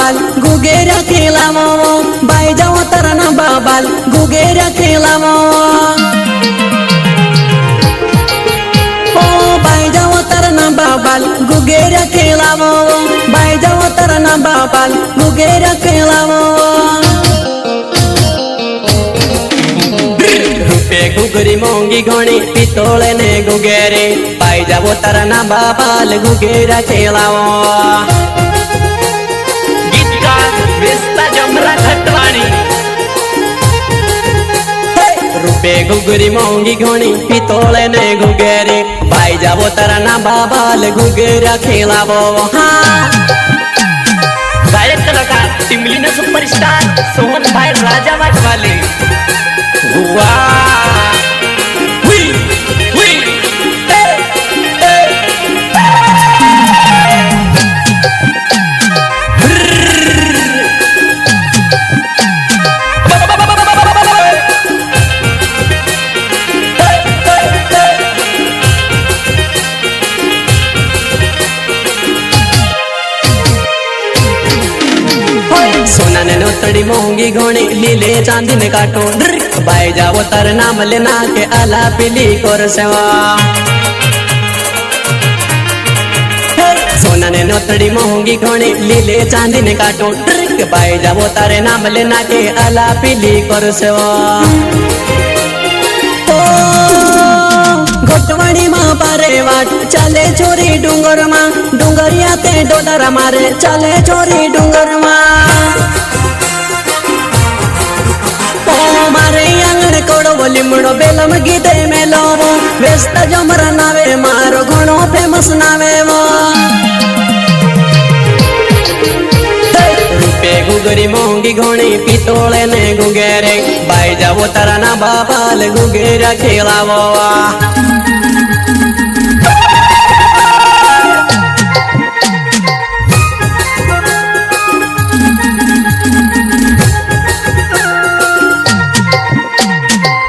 बाबाल गुगेरा खेलावो by जाओ तरना बाबाल गुगेरा खेलावो by जाओ तरना बाबाल गुगेरा खेलावो by जाओ तरना बाबाल गुगेरा खेलावो गुगरी मोंगी घोणी पितोळे ने गुगेरे पाई जावो तरना बाबाल गुगेरा खेलावो गीतकार वेस्ता जमरा खटवाणी रुपे गुगरी मोंगी घोणी पितोळे ने गुगेरे पाई जावो तरना बाबाल गुगेरा खेलावो गायक कलाकार टिमलीना सुपरस्टार सोहन भाई राजा वाटवाले सोना ने नोतड़ी मोंगी घोड़ी लीले चांदी ने काटो बाई जावो तर नाम लेना के आला पीली कर सेवा सोना ने नोतड़ी मोंगी घोड़ी लीले चांदी ने काटो बाई जावो तारे नाम लेना के आला पीली कर सेवा घोटवाड़ी माँ पारे वाट चले चोरी डूंगर माँ डूंगरिया ते डोडरा मारे चले चोरी डूंगर माँ मारे आंगण कोड़ो बोली मुड़ो बेलम गीते में लोवो वेस्ता जमरा नावे मारो घणो फेमस नावे वो रुपे गुगरी मोंगी घोणी पितोळे ने गुगेरे बाई जावो तरना बाबाल गुगेरा खेलावो